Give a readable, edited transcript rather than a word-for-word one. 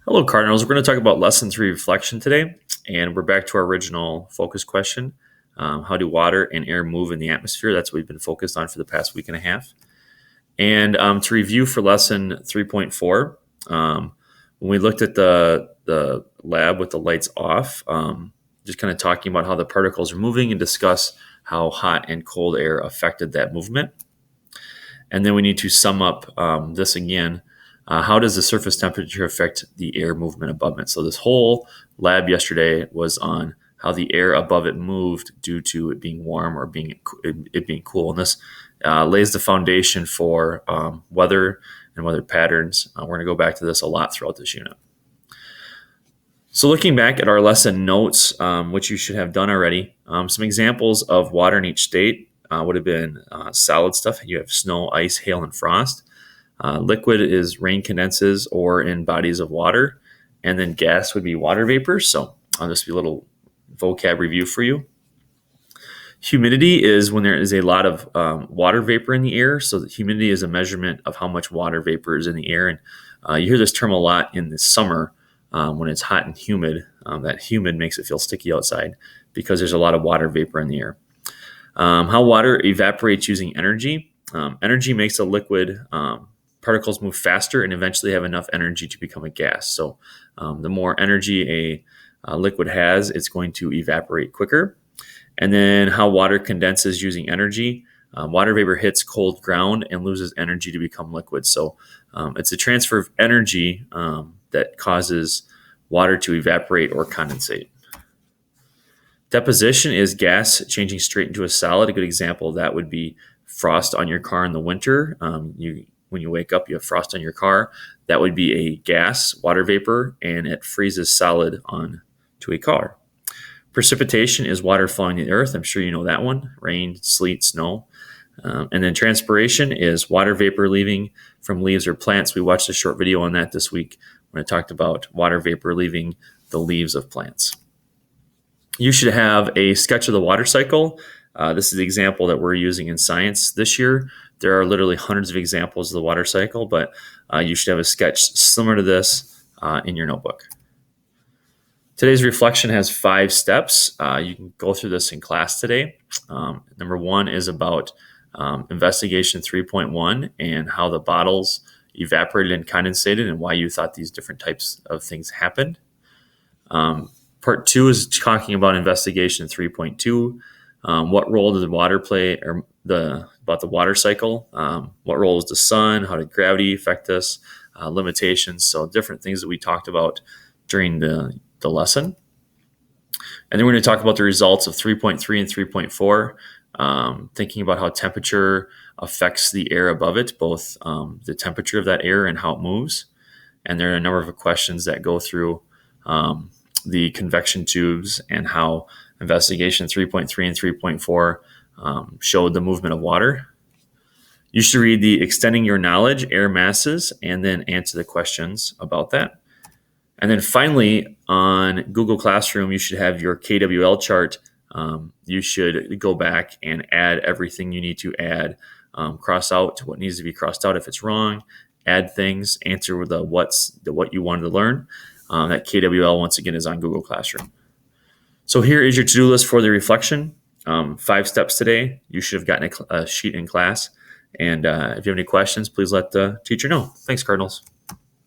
Hello, Cardinals. We're going to talk about Lesson 3 reflection today, and we're back to our original focus question. How do water and air move in the atmosphere? That's what we've been focused on for the past week and a half. And to review for Lesson 3.4, when we looked at the lab with the lights off, just kind of talking about how the particles are moving and discuss how hot and cold air affected that movement. And then we need to sum up this again. How does the surface temperature affect the air movement above it? So this whole lab yesterday was on how the air above it moved due to it being warm or it being cool. And this lays the foundation for weather and weather patterns. We're going to go back to this a lot throughout this unit. So looking back at our lesson notes, which you should have done already, some examples of water in each state would have been solid stuff. You have snow, ice, hail, and frost. Liquid is rain condenses or in bodies of water. And then gas would be water vapor. So I'll just be a little vocab review for you. Humidity is when there is a lot of water vapor in the air. So the humidity is a measurement of how much water vapor is in the air. And you hear this term a lot in the summer when it's hot and humid. That humid makes it feel sticky outside because there's a lot of water vapor in the air. How water evaporates using energy. Energy makes a liquid particles move faster and eventually have enough energy to become a gas. So the more energy a liquid has, it's going to evaporate quicker. And then how water condenses using energy. Water vapor hits cold ground and loses energy to become liquid. So it's a transfer of energy that causes water to evaporate or condensate. Deposition is gas changing straight into a solid. A good example of that would be frost on your car in the winter. When you wake up, you have frost on your car. That would be a gas, water vapor, and it freezes solid onto a car. Precipitation is water falling to the earth. I'm sure you know that one. Rain, sleet, snow. And then transpiration is water vapor leaving from leaves or plants. We watched a short video on that this week when I talked about water vapor leaving the leaves of plants. You should have a sketch of the water cycle. This is the example that we're using in science this year. There are literally hundreds of examples of the water cycle, but you should have a sketch similar to this in your notebook. Today's reflection has 5 steps. You can go through this in class today. Number 1 is about investigation 3.1 and how the bottles evaporated and condensated and why you thought these different types of things happened. Part 2 is talking about investigation 3.2. What role did the water play, or about the water cycle? What role does the sun? How did gravity affect this? Limitations. So different things that we talked about during the lesson. And then we're going to talk about the results of 3.3 and 3.4, thinking about how temperature affects the air above it, both the temperature of that air and how it moves. And there are a number of questions that go through the convection tubes and how investigation 3.3 and 3.4 showed the movement of water. You should read the Extending Your Knowledge, Air Masses, and then answer the questions about that. And then finally, on Google Classroom, you should have your KWL chart. You should go back and add everything you need to add, cross out what needs to be crossed out if it's wrong, add things, answer with what you wanted to learn. That KWL, once again, is on Google Classroom. So here is your to-do list for the reflection. 5 steps today. You should have gotten a sheet in class. And if you have any questions, please let the teacher know. Thanks, Cardinals.